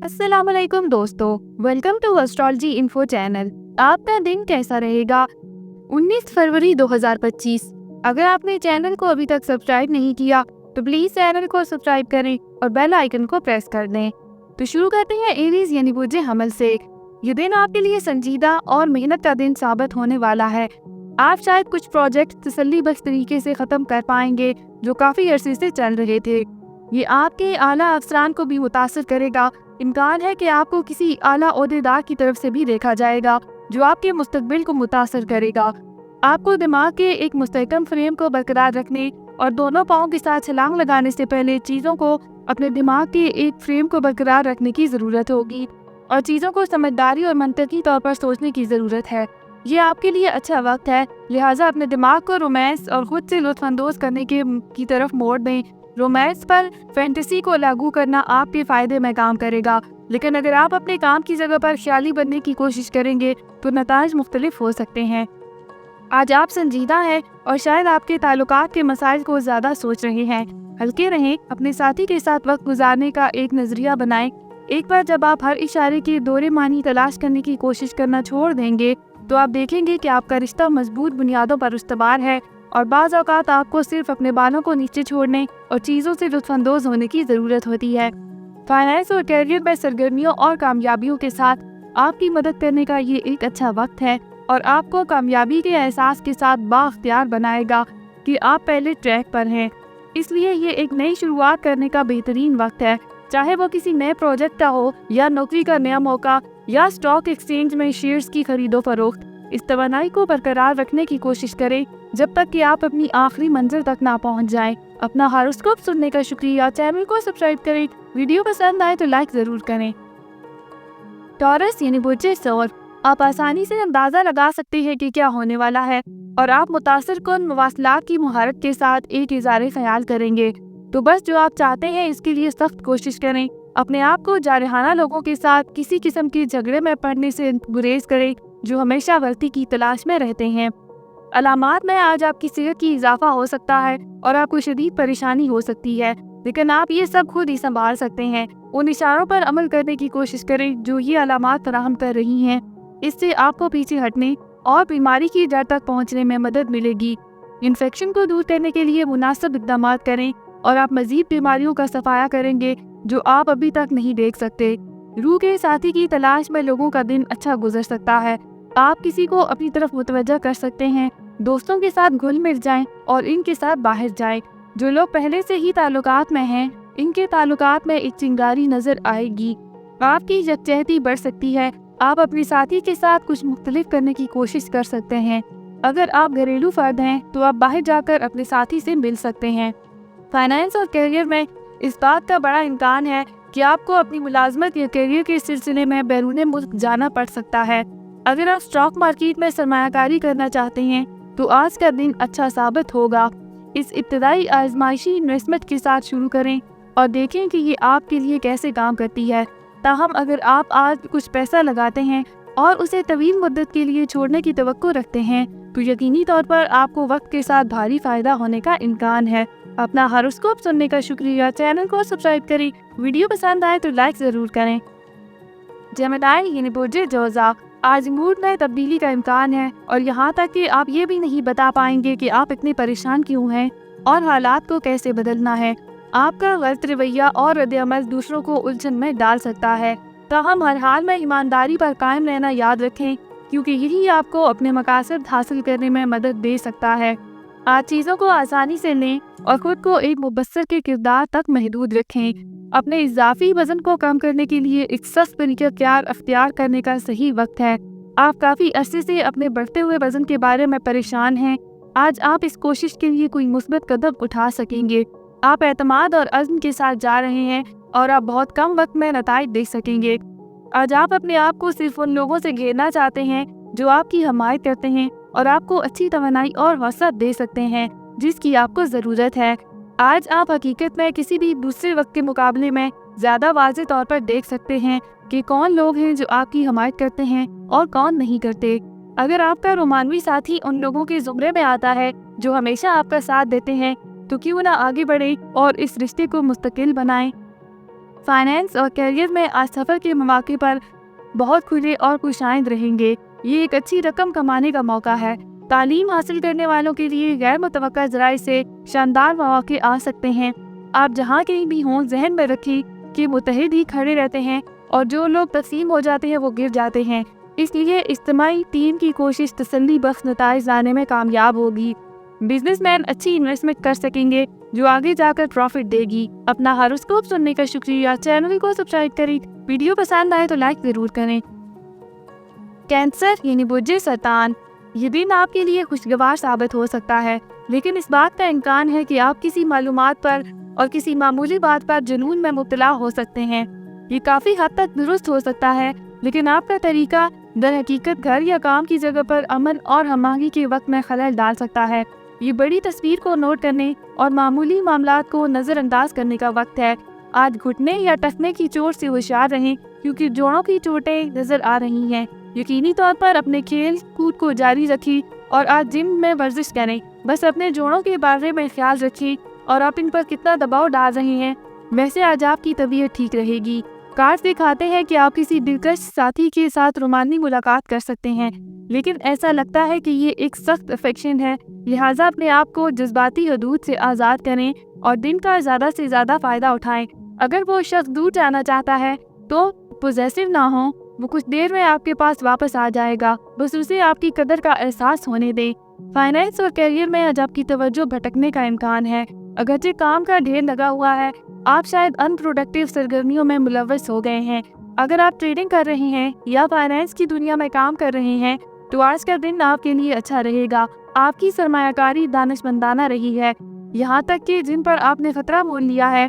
अस्सलाम वालेकुम दोस्तों, welcome to astrology info channel. आपका दिन कैसा रहेगा? 19 फरवरी 2025। अगर आपने चैनल को अभी तक सब्सक्राइब नहीं किया तो प्लीज चैनल को सब्सक्राइब करें और बेल आइकन को प्रेस कर दें। तो शुरू करते हैं एरीज यानी बुर्जे हमल से। ये दिन आपके लिए संजीदा और मेहनत का दिन साबित होने वाला है। आप शायद कुछ प्रोजेक्ट तसल्ली बख्श तरीके से खत्म कर पाएंगे जो काफी अरसे से चल रहे थे। ये आपके आला अफसरान को भी मुतासर करेगा। इम्कान है कि आपको किसी आला ओहदेदार की तरफ से भी देखा जाएगा जो आपके मुस्तकबिल को मुतासर करेगा। आपको दिमाग के एक मुस्तहकम फ्रेम को बरकरार रखने और दोनों पाँव के साथ छलांग लगाने से पहले चीज़ों को अपने दिमाग के एक फ्रेम को बरकरार रखने की ज़रूरत होगी और चीज़ों को समझदारी और मंतकी तौर पर सोचने की ज़रूरत है। ये आपके लिए अच्छा वक्त है, लिहाजा अपने दिमाग को रोमांस और खुद से लुत्फ़अंदोज़ करने की तरफ मोड़ दें। रोमांस पर फैंटेसी को लागू करना आपके फ़ायदे में काम करेगा, लेकिन अगर आप अपने काम की जगह पर ख्याली बनने की कोशिश करेंगे तो नताइज मुख्तलिफ हो सकते हैं। आज आप संजीदा हैं और शायद आपके ताल्लुकात के मसाइल को ज़्यादा सोच रहे हैं। हल्के रहें, अपने साथी के साथ वक्त गुजारने का एक नज़रिया बनाएं। एक बार जब आप हर इशारे की दोहरे मानी तलाश करने की कोशिश करना छोड़ देंगे तो आप देखेंगे कि आपका रिश्ता मजबूत बुनियादों पर उस्तवार है और बाज़ औक़ात आपको सिर्फ अपने बालों को नीचे छोड़ने और चीज़ों से लुत्फ़अंदोज़ होने की ज़रूरत होती है। फाइनेंस और कैरियर में सरगर्मियों और कामयाबियों के साथ आपकी मदद करने का ये एक अच्छा वक्त है और आपको कामयाबी के एहसास के साथ बाख्तियार बनाएगा कि आप पहले ट्रैक पर हैं। इसलिए ये एक नई शुरुआत करने का बेहतरीन वक्त है, चाहे वो किसी नए प्रोजेक्ट का हो या नौकरी का नया मौका या स्टॉक एक्सचेंज में शेयर्स की खरीदो फरोख्त। इस तवानाई को बरकरार रखने की कोशिश करें जब तक कि आप अपनी आखिरी मंजिल तक ना पहुंच जाएं। अपना हॉरोस्कोप सुनने का शुक्रिया। चैनल को सब्सक्राइब करें। वीडियो पसंद आए तो लाइक ज़रूर करें। टॉरस यानी बुर्जे सौर, आप आसानी से अंदाज़ा लगा सकते हैं कि क्या होने वाला है और आप मुतासर कुन मवासलात की मुहारत के साथ एक इज़हारे ख्याल करेंगे। तो बस जो आप चाहते हैं इसके लिए सख्त कोशिश करें। अपने आप को जारहाना लोगों के साथ किसी किस्म के झगड़े में पड़ने से गुरेज करें जो हमेशा गलती की तलाश में रहते हैं। अलामात में आज आपकी सेहत की इजाफा हो सकता है और आपको शदीद परेशानी हो सकती है, लेकिन आप ये सब खुद ही संभाल सकते हैं। उन इशारों पर अमल करने की कोशिश करें जो ये अलामात फराहम कर रही हैं। इससे आपको पीछे हटने और बीमारी की जड़ तक पहुँचने में मदद मिलेगी। इन्फेक्शन को दूर करने के लिए मुनासिब इक़दाम करें और आप मज़ीद बीमारियों का सफाया करेंगे जो आप अभी तक नहीं देख सकते। रूह के साथी की तलाश में लोगों का दिन अच्छा गुजर सकता है। आप किसी को अपनी तरफ मुतवज्जा कर सकते हैं। दोस्तों के साथ घुल मिल जाएं और इनके साथ बाहर जाएं। जो लोग पहले से ही ताल्लुकात में हैं, इनके ताल्लुकात में एक चिंगारी नजर आएगी। आपकी यकजहती बढ़ सकती है। आप अपने साथी के साथ कुछ मुख्तलिफ करने की कोशिश कर सकते हैं। अगर आप घरेलू फर्द हैं तो आप बाहर जाकर अपने साथी से मिल सकते हैं। फाइनेंस और कैरियर में इस बात का बड़ा इम्कान है कि आपको अपनी मुलाजमत या कैरियर के सिलसिले में बैरून मुल्क जाना पड़ सकता है। अगर आप स्टॉक मार्केट में सरमायाकारी करना चाहते हैं तो आज का दिन अच्छा साबित होगा। इस इब्तदाई आजमाइशी इन्वेस्टमेंट के साथ शुरू करें और देखें कि ये आपके लिए कैसे काम करती है। ताहम अगर आप आज कुछ पैसा लगाते हैं और उसे तवील मुद्दत के लिए छोड़ने की तवक्को रखते हैं तो यकीनी तौर पर आपको वक्त के साथ भारी फायदा होने का इम्कान है। अपना हॉरोस्कोप सुनने का शुक्रिया। चैनल को सब्सक्राइब करें। वीडियो पसंद आए तो लाइक ज़रूर करें। जेमिनी यानी बुर्जे जौज़ा, आज मूड में तब्दीली का इम्कान है और यहाँ तक कि आप ये भी नहीं बता पाएंगे कि आप इतने परेशान क्यों हैं और हालात को कैसे बदलना है। आपका गलत रवैया और रद्द-ए-अमल दूसरों को उलझन में डाल सकता है। ताहम हर हाल में ईमानदारी पर कायम रहना याद रखें, क्योंकि यही आपको अपने मकासद हासिल करने में मदद दे सकता है। आज चीज़ों को आसानी से लें और ख़ुद को एक मुबस्सर के किरदार तक महदूद रखें। अपने इजाफी वज़न को कम करने के लिए एक सख्त तरीक़ा अख्तियार करने का सही वक्त है। आप काफ़ी अरसे से अपने बढ़ते हुए वज़न के बारे में परेशान हैं। आज आप इस कोशिश के लिए कोई मुस्बत कदम उठा सकेंगे। आप एतमाद और अज़्म के साथ जा रहे हैं और आप बहुत कम वक्त में नताइज देख सकेंगे। आज आप अपने आप को सिर्फ उन लोगों से घेरना चाहते हैं जो आपकी हमायत करते हैं और आपको अच्छी तवानाई और हौसला दे सकते हैं जिसकी आपको ज़रूरत है। आज आप हकीकत में किसी भी दूसरे वक्त के मुकाबले में ज़्यादा वाज़ेह तौर पर देख सकते हैं कि कौन लोग हैं जो आपकी हमायत करते हैं और कौन नहीं करते। अगर आपका रोमानवी साथी उन लोगों के ज़ुमरे में आता है जो हमेशा आपका साथ देते हैं तो क्यों ना आगे बढ़े और इस रिश्ते को मुस्तकिल बनाएं। फाइनेंस और करियर में आज सफर के मौके पर बहुत खुले और खुशाइंद रहेंगे। ये एक अच्छी रकम कमाने का मौका है। तालीम हासिल करने वालों के लिए गैर मुतवक्का ज़राए से शानदार मौके आ सकते हैं। आप जहाँ कहीं भी हों, जहन में रखें कि मुत्तहिद ही खड़े रहते हैं और जो लोग तस्लीम हो जाते हैं वो गिर जाते हैं। इसलिए इज्तिमाई टीम की कोशिश तसल्ली बख्श नताइज लाने में कामयाब होगी। बिजनेसमैन अच्छी इन्वेस्टमेंट कर सकेंगे जो आगे जाकर प्रॉफिट देगी। अपना हॉरोस्कोप सुनने का शुक्रिया। चैनल को सब्सक्राइब करें। वीडियो पसंद आए तो लाइक ज़रूर करें। कैंसर यानी बुर्जे सरतान, ये दिन आपके लिए खुशगवार साबित हो सकता है, लेकिन इस बात का इम्कान है कि आप किसी मालूमात पर और किसी मामूली बात पर जुनून में मुब्तला हो सकते हैं। ये काफ़ी हद तक दुरुस्त हो सकता है, लेकिन आपका तरीका दर हकीकत घर या काम की जगह पर अमन और हमागी के वक्त में खलल डाल सकता है। ये बड़ी तस्वीर को नोट करने और मामूली मामलात को नज़रअंदाज करने का वक्त है। आज घुटने या टखने की चोट से होशियार रहें, क्योंकि जोड़ों की चोटें नज़र आ रही हैं। यकीनी तौर पर अपने खेल कूद को जारी रखें और आज जिम में वर्जिश करें। बस अपने जोड़ों के बारे में ख्याल रखें और आप इन पर कितना दबाव डाल रहे हैं। वैसे आज आपकी तबीयत ठीक रहेगी। कार्ड्स दिखाते हैं कि आप किसी दिलकश साथी के साथ रोमानी मुलाकात कर सकते हैं, लेकिन ऐसा लगता है कि ये एक सख्त अफेक्शन है। लिहाजा अपने आप को जज्बाती हदूद से आज़ाद करें और दिन का ज़्यादा से ज़्यादा फ़ायदा उठाएं। अगर वो शख्स दूर जाना चाहता है तो पोजेसिव ना हो, वो कुछ देर में आपके पास वापस आ जाएगा। बस उसे आपकी कदर का एहसास होने दें। फाइनेंस और करियर में आज आपकी तवज्जो भटकने का इम्कान है। अगरचे काम का ढेर लगा हुआ है, आप शायद अनप्रोडक्टिव सरगर्मियों में मुलव्वस हो गए हैं। अगर आप ट्रेडिंग कर रहे हैं या फाइनेंस की दुनिया में काम कर रहे हैं तो आज का दिन आपके लिए अच्छा रहेगा। आपकी सरमायाकारी दानिशमंदाना रही है, यहाँ तक कि जिन पर आपने खतरा मोल लिया है।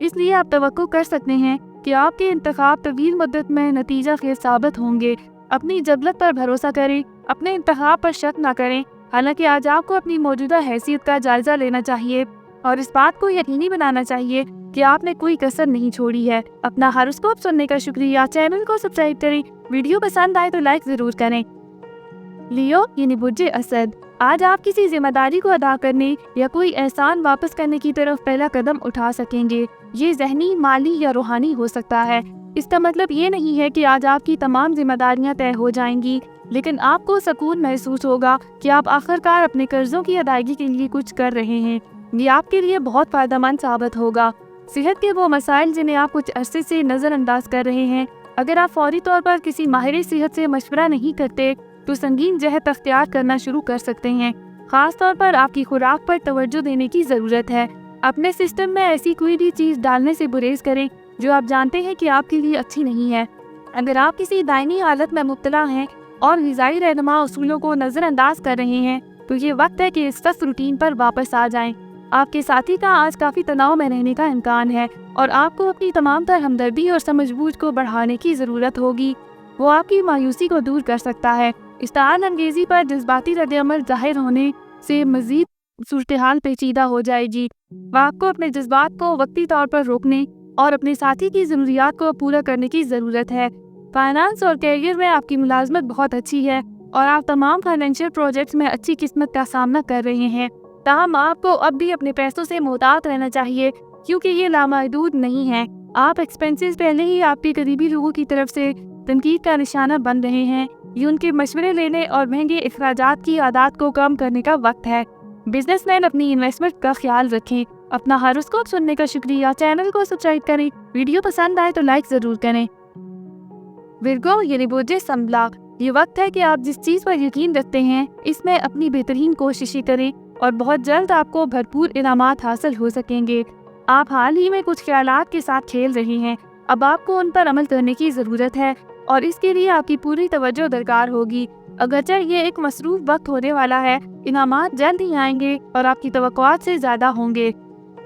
इसलिए आप तवक्को कर सकते हैं कि आपके इंतखाब तवील मुद्दत में नतीजा खेज साबित होंगे। अपनी जबलत पर भरोसा करें, अपने इंतखाब पर शक न करें। हालांकि आज आपको अपनी मौजूदा हैसियत का जायजा लेना चाहिए और इस बात को यकीनी बनाना चाहिए कि आपने कोई कसर नहीं छोड़ी है। अपना हॉरोस्कोप सुनने का शुक्रिया। चैनल को सब्सक्राइब करें। वीडियो पसंद आए तो लाइक ज़रूर करें। लियो यानी बुर्जे असद, आज आप किसी जिम्मेदारी को अदा करने या कोई एहसान वापस करने की तरफ पहला कदम उठा सकेंगे। ये ज़हनी, माली या रूहानी हो सकता है। इसका मतलब ये नहीं है कि आज आपकी तमाम जिम्मेदारियां तय हो जाएंगी, लेकिन आपको सुकून महसूस होगा कि आप आखिरकार अपने कर्जों की अदायगी के लिए कुछ कर रहे हैं। ये आपके लिए बहुत फ़ायदेमंद साबित होगा। सेहत के वो मसाइल जिन्हें आप कुछ अरसे से नज़रअंदाज कर रहे हैं, अगर आप फौरी तौर पर किसी माहिर सेहत से मशवरा नहीं करते तो संगीन जहत अख्तियार करना शुरू कर सकते हैं। ख़ास तौर पर आपकी खुराक पर तवज्जो देने की ज़रूरत है। अपने सिस्टम में ऐसी कोई भी चीज़ डालने से गुरेज करें जो आप जानते हैं कि आपके लिए अच्छी नहीं है। अगर आप किसी दायनी हालत में मुब्तला हैं और ग़िज़ाई रहनुमा उसूलों को नज़रअंदाज कर रहे हैं तो ये वक्त है कि इस सख्त रूटीन पर वापस आ जाएं। आपके साथी का आज काफ़ी तनाव में रहने का इम्कान है और आपको अपनी तमाम तर हमदर्दी और समझबूझ को बढ़ाने की ज़रूरत होगी। वो आपकी मायूसी को दूर कर सकता है। इस्तान अंगेज़ी पर जज्बाती रद्द-ए-अमल ज़ाहिर होने से मज़ीद सूरत हाल पेचीदा हो जाएगी। आपको अपने जज्बात को वक्ती तौर पर रोकने और अपने साथी की ज़रूरियात को पूरा करने की ज़रूरत है। फाइनेंस और करियर में आपकी मुलाजमत बहुत अच्छी है और आप तमाम फाइनेंशियल प्रोजेक्ट्स में अच्छी किस्मत का सामना कर रहे हैं। ताहम आपको अब भी अपने पैसों से मोहतात रहना चाहिए, क्योंकि ये लामहदूद नहीं है। आप एक्सपेंसेस पहले ही आपके करीबी लोगों की तरफ से तनकीद का निशाना बन रहे हैं। ये उनके मशवरे लेने और महंगे अखराजात की आदत को कम करने का वक्त है। बिजनेसमैन अपनी इन्वेस्टमेंट का ख्याल रखें। अपना हॉरोस्कोप सुनने का शुक्रिया। चैनल को सब्सक्राइब करें। वीडियो पसंद आए तो लाइक ज़रूर करें। विर्गो यानी बुर्जे संबला, ये वक्त है कि आप जिस चीज़ पर यकीन रखते हैं इसमें अपनी बेहतरीन कोशिशें करें और बहुत जल्द आपको भरपूर इनामात हासिल हो सकेंगे। आप हाल ही में कुछ ख्यालात के साथ खेल रहे हैं, अब आपको उन पर अमल करने की ज़रूरत है और इसके लिए आपकी पूरी तवज्जो दरकार होगी। अगरचे ये एक मसरूफ़ वक्त होने वाला है, इनामात जल्द ही आएंगे और आपकी तवक्कुआत से ज़्यादा होंगे।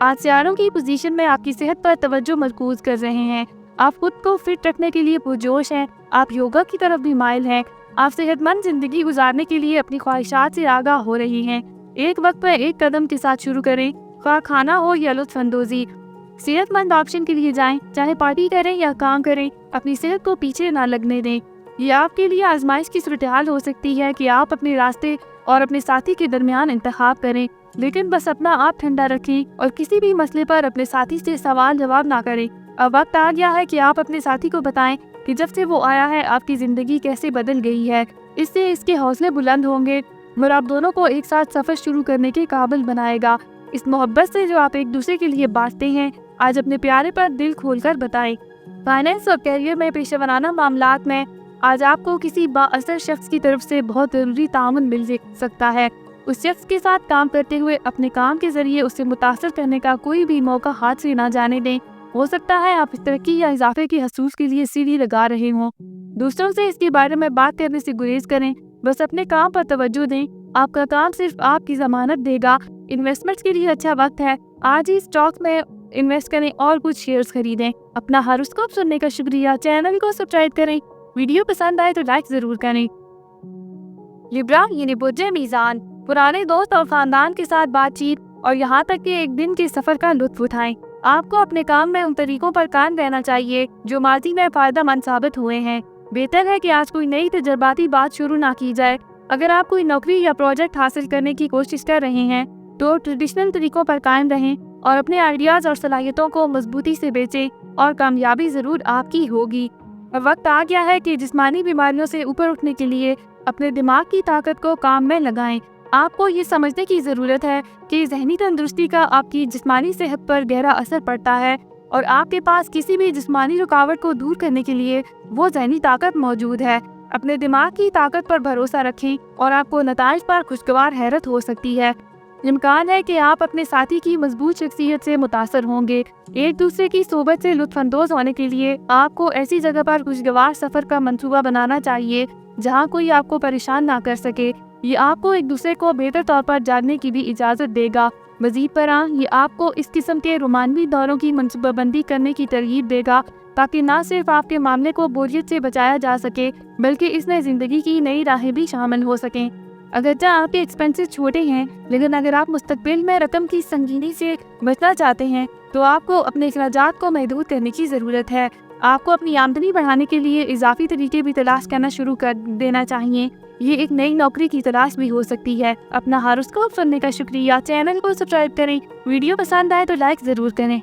आज सियारों की पोजीशन में आपकी सेहत पर तवज्जो मरकूज़ कर रहे हैं। आप खुद को फिट रखने के लिए पुरजोश हैं। आप योगा की तरफ भी माइल हैं। आप सेहतमंद ज़िंदगी गुजारने के लिए अपनी ख्वाहिशात से आगाह हो रही हैं। एक वक्त पर एक कदम के साथ शुरू करें, खा खाना हो या लुत्फ़ अंदोज़ी। सेहतमंद ऑप्शन के लिए जाएं, चाहे पार्टी करें या काम करें, अपनी सेहत को पीछे ना लगने दें। ये आपके लिए आजमाइश की सूरत-ए-हाल हो सकती है कि आप अपने रास्ते और अपने साथी के दरमियान इंतखाब करें, लेकिन बस अपना आप ठंडा रखें और किसी भी मसले पर अपने साथी से सवाल जवाब ना करें। अब वक्त आ गया है कि आप अपने साथी को बताएं कि जब से वो आया है आपकी ज़िंदगी कैसे बदल गई है। इससे इसके हौसले बुलंद होंगे और आप दोनों को एक साथ सफ़र शुरू करने के काबिल बनाएगा। इस मोहब्बत से जो आप एक दूसरे के लिए बांटते हैं, आज अपने प्यारे पर दिल खोलकर बताएं। फाइनेंस और कैरियर में पेशा वराना मामलात में आज आपको किसी बाअसर शख्स की तरफ से बहुत ज़रूरी ताउन मिल सकता है। उस शख्स के साथ काम करते हुए अपने काम के ज़रिए उसे मुतासर करने का कोई भी मौका हाथ से ना जाने दें। हो सकता है आप इस तरक्की या इजाफे के हसूस के लिए सीढ़ी लगा रहे हों। दूसरों से इसके बारे में बात करने से गुरेज करें, बस अपने काम पर तवज्जो दें। आपका काम सिर्फ आपकी ज़मानत देगा। इन्वेस्टमेंट्स के लिए अच्छा वक्त है। आज ही स्टॉक में इन्वेस्ट करें और कुछ शेयर्स खरीदें। अपना हॉरोस्कोप सुनने का शुक्रिया। चैनल को सब्सक्राइब करें। वीडियो पसंद आए तो लाइक ज़रूर करें। लिब्रा यानी बुर्जे मीज़ान, पुराने दोस्त और ख़ानदान के साथ बातचीत और यहाँ तक कि एक दिन के सफ़र का लुत्फ़ उठाएं। आपको अपने काम में उन तरीकों पर कायम रहना चाहिए जो माजी में फ़ायदेमंद साबित हुए हैं। बेहतर है कि आज कोई नई तजर्बाती बात शुरू ना की जाए। अगर आप कोई नौकरी या प्रोजेक्ट हासिल करने की कोशिश कर रहे हैं तो ट्रेडिशनल तरीकों पर कायम रहें और अपने आइडियाज़ और सलाहियतों को मजबूती से बेचें और कामयाबी ज़रूर आपकी होगी। और वक्त आ गया है कि जिस्मानी बीमारियों से ऊपर उठने के लिए अपने दिमाग की ताकत को काम में लगाएं। आपको ये समझने की ज़रूरत है कि ज़हनी तंदुरुस्ती का आपकी जिस्मानी सेहत पर गहरा असर पड़ता है और आपके पास किसी भी जिस्मानी रुकावट को दूर करने के लिए वो ज़हनी ताकत मौजूद है। अपने दिमाग की ताकत पर भरोसा रखें और आपको नताइज पर खुशगवार हैरत हो सकती है। इम्कान है कि आप अपने साथी की मजबूत शख्सियत से मुतासर होंगे। एक दूसरे की सोबत से लुत्फ़अंदोज़ होने के लिए आपको ऐसी जगह पर खुशगवार सफ़र का मंसूबा बनाना चाहिए जहाँ कोई आपको परेशान ना कर सके। ये आपको एक दूसरे को बेहतर तौर पर जानने की भी इजाज़त देगा। मज़ीद बरां ये आपको इस किस्म के रोमानवी दौरों की मनसूबाबंदी करने की तरगीब देगा ताकि ना सिर्फ आपके मामले को बोरियत से बचाया जा सके बल्कि इसमें ज़िंदगी की नई राहें भी शामिल हो सकें। अगरचे आपके एक्सपेंसेस छोटे हैं, लेकिन अगर आप मुस्तकबिल में रकम की संगीनी से बचना चाहते हैं तो आपको अपने अखराजात को महदूद करने की ज़रूरत है। आपको अपनी आमदनी बढ़ाने के लिए इजाफी तरीके भी तलाश करना शुरू कर देना चाहिए। ये एक नई नौकरी की तलाश भी हो सकती है। अपना हॉरोस्कोप सुनने का शुक्रिया। चैनल को सब्सक्राइब करें। वीडियो पसंद आए तो लाइक ज़रूर करें।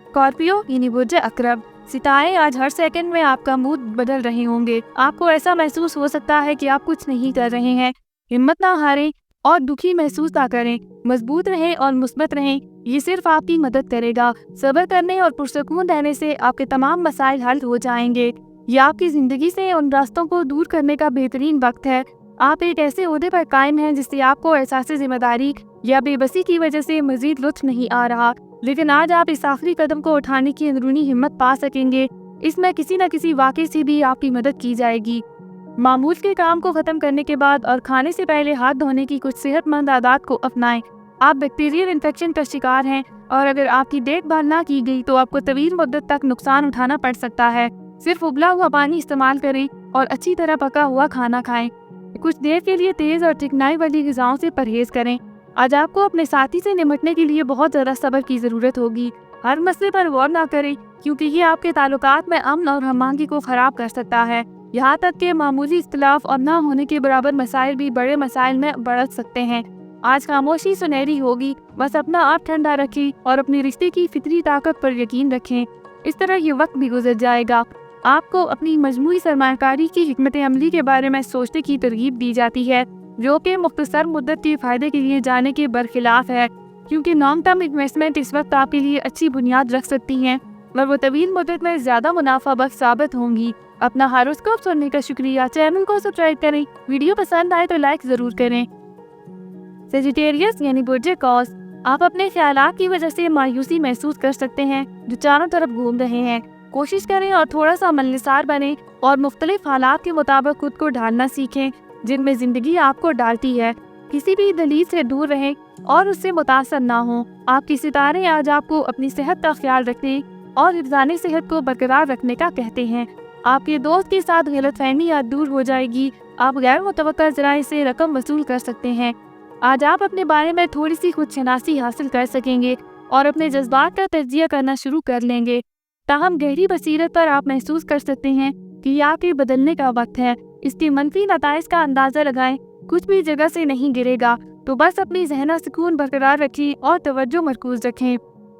स्कॉर्पियो यानी बुर्जे अकरब, सितारे आज हर सेकंड में आपका मूड बदल रहे होंगे। आपको ऐसा महसूस हो सकता है कि आप कुछ नहीं कर रहे हैं। हिम्मत ना हारें और दुखी महसूस ना करें। मजबूत रहें और मुस्बत रहें। ये सिर्फ आपकी मदद करेगा। सब्र करने और पुरसकून रहने से आपके तमाम मसाइल हल हो जाएंगे। ये आपकी ज़िंदगी से उन रास्तों को दूर करने का बेहतरीन वक्त है। आप एक ऐसे ओहदे पर कायम हैं जिससे आपको एहसास जिम्मेदारी या बेबसी की वजह से मजीद लुत्फ नहीं आ रहा, लेकिन आज आप इस आखिरी कदम को उठाने की अंदरूनी हिम्मत पा सकेंगे। इसमें किसी न किसी वाक़े से भी आपकी मदद की जाएगी। मामूल के काम को ख़त्म करने के बाद और खाने से पहले हाथ धोने की कुछ सेहतमंद आदत को अपनाएं। आप बैक्टीरियल इन्फेक्शन का शिकार हैं और अगर आपकी देखभाल ना की गई तो आपको तवील मुद्दत तक नुकसान उठाना पड़ सकता है। सिर्फ उबला हुआ पानी इस्तेमाल करें और अच्छी तरह पका हुआ खाना खाएं। कुछ देर के लिए तेज़ और चिकनाई वाली ग़िज़ाओं से परहेज़ करें। आज आपको अपने साथी से निपटने के लिए बहुत ज़्यादा सब्र की ज़रूरत होगी। हर मसले पर गौर ना करें क्योंकि ये आपके ताल्लुकात में अमन और हमआहंगी को ख़राब कर सकता है। यहाँ तक कि मामूली इख्तिलाफ और ना होने के बराबर मसाइल भी बड़े मसाइल में बढ़ सकते हैं। आज खामोशी सुनहरी होगी। बस अपना आप ठंडा रखें और अपने रिश्ते की फितरी ताकत पर यकीन रखें। इस तरह ये वक्त भी गुजर जाएगा। आपको अपनी मजमूई सरमायाकारी की हिकमत अमली के बारे में सोचने की तरगीब दी जाती है जो कि मुख्तसर मुद्दत के फ़ायदे के लिए जाने के बरखिलाफ है, क्योंकि लॉन्ग टर्म इन्वेस्टमेंट इस वक्त आपके लिए अच्छी बुनियाद रख सकती हैं और वो तवील मुद्दत में ज़्यादा मुनाफा बख्श साबित होंगी। अपना हॉरोस्कोप सुनने का शुक्रिया। चैनल को सब्सक्राइब करें। वीडियो पसंद आए तो लाइक ज़रूर करें। सेजिटेरियस यानी बुर्जे कौस, आप अपने ख्यालात की वजह से मायूसी महसूस कर सकते हैं जो चारों तरफ घूम रहे हैं। कोशिश करें और थोड़ा सा मलनिसार बनें और मुख्तलिफ हालात के मुताबिक खुद को ढालना सीखें जिनमें ज़िंदगी आपको डालती है। किसी भी दलील से दूर रहें और उससे मुतासर ना हों। आपके सितारे आज आपको अपनी सेहत का ख्याल रखने और हिफ्ज़ाने सेहत को बरकरार रखने का कहते हैं। आपके दोस्त के साथ गलतफहमी आज दूर हो जाएगी। आप गैर मुतवक्का ज़राए से रकम वसूल कर सकते हैं। आज आप अपने बारे में थोड़ी सी खुदशनासी हासिल कर सकेंगे और अपने जज्बात का तज्जिया करना शुरू कर लेंगे। ताहम गहरी बसीरत पर आप महसूस कर सकते हैं कि यह आपके बदलने का वक्त है। इसके मनफी नताइज का अंदाज़ा लगाएं। कुछ भी जगह से नहीं गिरेगा, तो बस अपनी ज़हना सुकून बरकरार रखें और तवज्जो मरकूज़ रखें।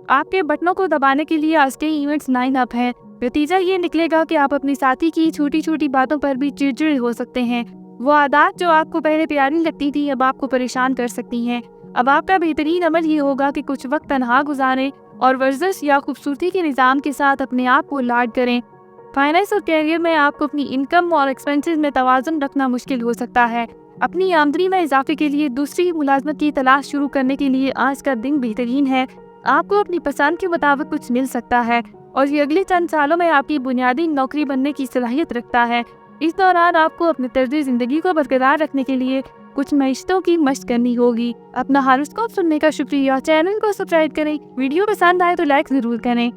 आपके बटनों को दबाने के लिए आज के इवेंट्स लाइन अप हैं। नतीजा ये निकलेगा कि आप अपने साथी की छोटी छोटी बातों पर भी चिड़चिड़े हो सकते हैं। वो आदत जो आपको पहले प्यारी लगती थी अब आपको परेशान कर सकती हैं। अब आपका बेहतरीन अमल ये होगा कि कुछ वक्त तन्हा गुजारें और वर्जिश या खूबसूरती के निज़ाम के साथ अपने आप को लाड करें। फाइनेंस और कैरियर में आपको अपनी इनकम और एक्सपेंसेस में तवाज़ुन रखना मुश्किल हो सकता है। अपनी आमदनी में इजाफे के लिए दूसरी मुलाजमत की तलाश शुरू करने के लिए आज का दिन बेहतरीन है। आपको अपनी पसंद के मुताबिक कुछ मिल सकता है और ये अगले चंद सालों में आपकी बुनियादी नौकरी बनने की सलाहियत रखता है। इस दौरान आपको अपने तर्ज ज़िंदगी को बरकरार रखने के लिए कुछ मशक़ों की मशक़ करनी होगी। अपना हॉरोस्कोप सुनने का शुक्रिया। चैनल को सब्सक्राइब करें। वीडियो पसंद आए तो लाइक ज़रूर करें।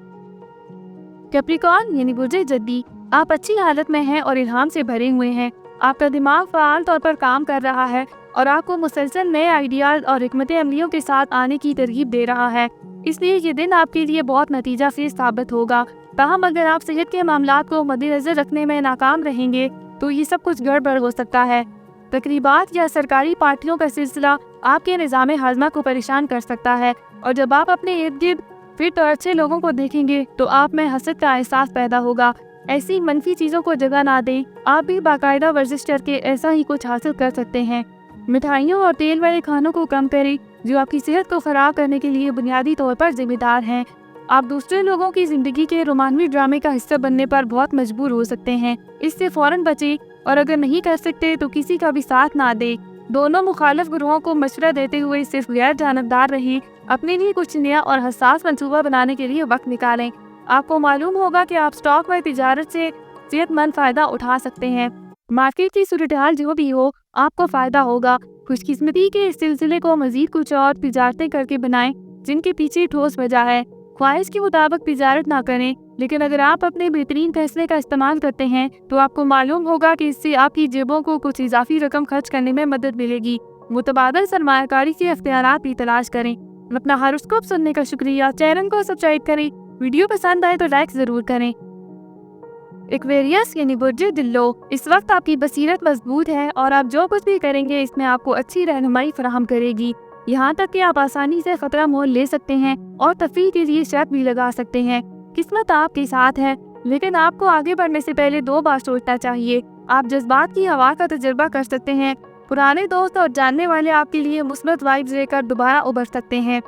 कैप्रिकॉर्न यानी बुर्जे जद्दी, आप अच्छी हालत में हैं और इल्हाम से भरे हुए हैं। आपका दिमाग फ़ाल तौर पर काम कर रहा है और आपको मुसलसल नए आइडियाज़ और हिकमत अमलियों के साथ आने की तरगीब दे रहा है। इसलिए ये दिन आपके लिए बहुत नतीजा से साबित होगा। ताहम अगर आप सेहत के मामलात को मद्देनज़र रखने में नाकाम रहेंगे तो ये सब कुछ गड़बड़ हो सकता है। तकरीबात या सरकारी पार्टियों का सिलसिला आपके निज़ाम हाज़मा को परेशान कर सकता है और जब आप अपने इर्द गिर्द फिट और अच्छे लोगों को देखेंगे तो आप में हसद का एहसास पैदा होगा। ऐसी मनफी चीज़ों को जगह ना दें। आप भी बाकायदा वर्जिश करके ऐसा ही कुछ हासिल कर सकते हैं। मिठाइयों और तेल वाले खानों को कम करें जो आपकी सेहत को ख़राब करने के लिए बुनियादी तौर पर जिम्मेदार हैं। आप दूसरे लोगों की ज़िंदगी के रोमानवी ड्रामे का हिस्सा बनने पर बहुत मजबूर हो सकते हैं। इससे फ़ौरन बचें और अगर नहीं कर सकते तो किसी का भी साथ ना दें। दोनों मुखालिफ ग्रोहों को मशवरा देते हुए सिर्फ गैर जानबदार रहें। अपने लिए कुछ नया और हसास मंसूबा बनाने के लिए वक्त निकालें। आपको मालूम होगा कि आप स्टॉक व तिजारत से सेहतमंद फ़ायदा उठा सकते हैं। मार्केट की सूरत हाल जो भी हो आपको फ़ायदा होगा। खुशकिस्मती के इस सिलसिले को मज़ीद कुछ और तिजारतें करके बनाएं जिनके पीछे ठोस वजह है। ख्वाहिश के मुताबिक तिजारत ना करें, लेकिन अगर आप अपने बेहतरीन फैसले का इस्तेमाल करते हैं तो आपको मालूम होगा कि इससे आपकी जेबों को कुछ इजाफी रकम खर्च करने में मदद मिलेगी। मुतबादल सरमायाकारी के अख्तियारात भी तलाश करें। अपना हॉरोस्कोप सुनने का शुक्रिया। चैनल को सब्सक्राइब करें। वीडियो पसंद आए तो लाइक ज़रूर करें। एक्वेरियस यानी बुर्जे दिल्लो, इस वक्त आपकी बसीरत मजबूत है और आप जो कुछ भी करेंगे इसमें आपको अच्छी रहनुमाई फराहम करेगी। यहाँ तक कि आप आसानी से खतरा मोल ले सकते हैं और तफरीह के लिए शर्त भी लगा सकते हैं। किस्मत आपके साथ है, लेकिन आपको आगे बढ़ने से पहले 2 बार सोचना चाहिए। आप जज्बात की हवा का तजुर्बा कर सकते हैं। पुराने दोस्त और जानने वाले आपके लिए मुस्बत वाइब्स लेकर दोबारा उभर सकते हैं।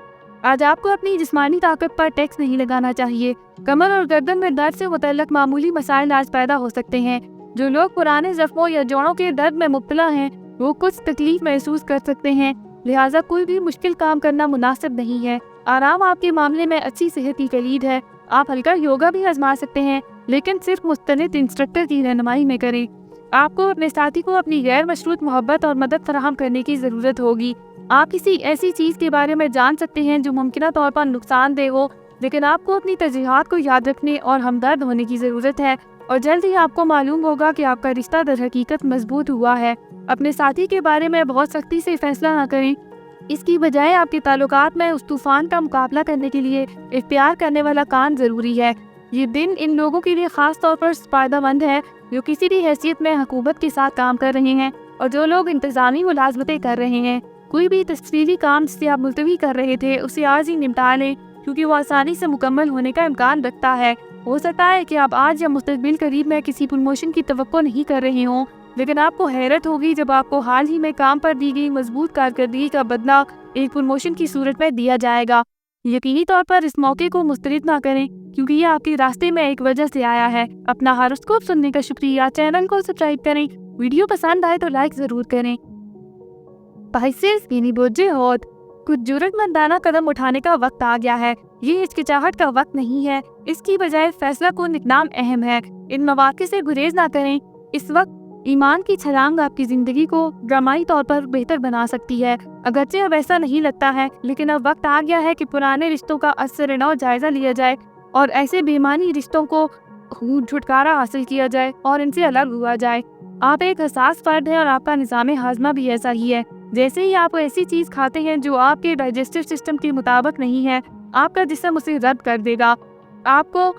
आज आपको अपनी जिस्मानी ताकत पर टैक्स नहीं लगाना चाहिए। कमर और गर्दन में दर्द से मुतल्लक मामूली मसाइल आज पैदा हो सकते हैं। जो लोग पुराने जख्मों या जोड़ों के दर्द में मुब्तला हैं वो कुछ तकलीफ महसूस कर सकते हैं, लिहाजा कोई भी मुश्किल काम करना मुनासिब नहीं है। आराम आपके मामले में अच्छी सेहत की कलीद है। आप हल्का योगा भी आजमा सकते हैं, लेकिन सिर्फ मुस्तनिद इंस्ट्रक्टर की रहनुमाई में करें। आपको अपने साथी को अपनी गैर मशरूत मोहब्बत और मदद फराहम करने की ज़रूरत होगी। आप किसी ऐसी चीज़ के बारे में जान सकते हैं जो मुमकिन तौर पर नुकसानदेह हो, लेकिन आपको अपनी तरजीहात को याद रखने और हमदर्द होने की ज़रूरत है और जल्द ही आपको मालूम होगा कि आपका रिश्ता दर हकीकत मजबूत हुआ है। अपने साथी के बारे में बहुत सख्ती से फैसला ना करें। इसकी बजाय आपके ताल्लुकात में उस तूफ़ान का मुकाबला करने के लिए इख्तियार करने वाला कान ज़रूरी है। ये दिन इन लोगों के लिए ख़ास तौर पर फ़ायदेमंद है जो किसी भी हैसियत में हुकूमत के साथ काम कर रहे हैं और जो लोग इंतज़ामी मुलाजमतें कर रहे हैं। कोई भी तस्वीरी काम जिसे आप मुलतवी कर रहे थे उसे आज ही निपटा लें, क्योंकि वो आसानी से मुकम्मल होने का इम्कान रखता है। हो सकता है कि आप आज या मुस्तकबिल करीब में किसी प्रमोशन की तवक्को नहीं कर रहे हों, लेकिन आपको हैरत होगी जब आपको हाल ही में काम पर दी गई मजबूत कारकर्दगी का बदला एक प्रमोशन की सूरत में दिया जाएगा। यकीनी तौर पर इस मौके को मुस्तरद ना करें, क्योंकि ये आपके रास्ते में एक वजह से आया है। अपना हॉरोस्कोप सुनने का शुक्रिया। चैनल को सब्सक्राइब करें। वीडियो पसंद आए तो लाइक ज़रूर करें। पाइसेस यानी बुर्जे हौत, कुछ जुर्रतमंदाना कदम उठाने का वक्त आ गया है। ये हिचकिचाहट का वक्त नहीं है, इसकी बजाय फैसला कुन इक़दाम अहम है। इन मौक़े से गुरेज ना करें। इस वक्त ईमान की छलांग आपकी ज़िंदगी को ड्रामाई तौर पर बेहतर बना सकती है। अगरचे अब ऐसा नहीं लगता है, लेकिन अब वक्त आ गया है कि पुराने रिश्तों का असर नौ जायज़ा लिया जाए और ऐसे बेईमानी रिश्तों को छुटकारा हासिल किया जाए और इनसे अलग हुआ जाए। आप एक हसास फर्द हैं और आपका निज़ाम हाज़मा भी ऐसा ही है। जैसे ही आप ऐसी चीज़ खाते हैं जो आपके डाइजेस्टिव सिस्टम के मुताबिक नहीं है, आपका जिस्म उसे रद्द कर देगा। आपको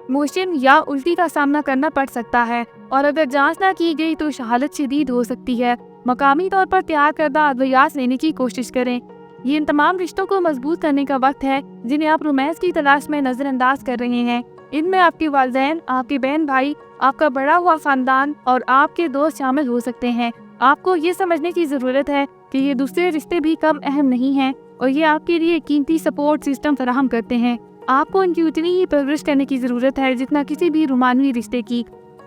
मोशन या उल्टी का सामना करना पड़ सकता है और अगर जांच ना की गई तो हालत शदीद हो सकती है। मकामी तौर पर तैयार करदा अद्वियात लेने की कोशिश करें। یہ ان تمام رشتوں کو مضبوط کرنے کا وقت ہے جنہیں آپ رومانس کی تلاش میں نظر انداز کر رہے ہیں۔ ان میں آپ کے والدین، آپ کے بہن بھائی، آپ کا بڑا ہوا خاندان اور آپ کے دوست شامل ہو سکتے ہیں۔ آپ کو یہ سمجھنے کی ضرورت ہے کہ یہ دوسرے رشتے بھی کم اہم نہیں ہیں اور یہ آپ کے لیے ایک قیمتی سپورٹ سسٹم فراہم کرتے ہیں۔ آپ کو ان کی اتنی ہی پرورش کرنے کی ضرورت ہے جتنا کسی بھی رومانوی رشتے کی۔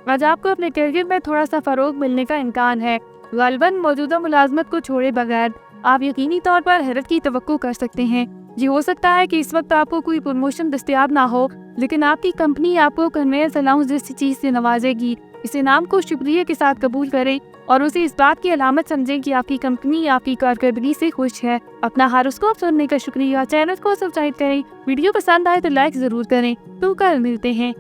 آج آپ کو اپنے کیریئر میں تھوڑا سا فروغ ملنے کا امکان ہے۔ غالباً موجودہ ملازمت کو چھوڑے بغیر آپ یقینی طور پر حیرت کی توقع کر سکتے ہیں۔ یہ ہو سکتا ہے کہ اس وقت آپ کو کوئی پروموشن دستیاب نہ ہو، لیکن آپ کی کمپنی آپ کو کنویئنس الاؤنس جیسی چیز سے نوازے گی۔ اس انعام کو شکریہ کے ساتھ قبول کریں اور اسے اس بات کی علامت سمجھیں کہ آپ کی کمپنی آپ کی کارکردگی سے خوش ہے۔ اپنا ہاروسکوپ سننے کا شکریہ۔ چینل کو سبسکرائب کریں۔ ویڈیو پسند آئے تو لائک ضرور کریں۔ تو کل ملتے ہیں۔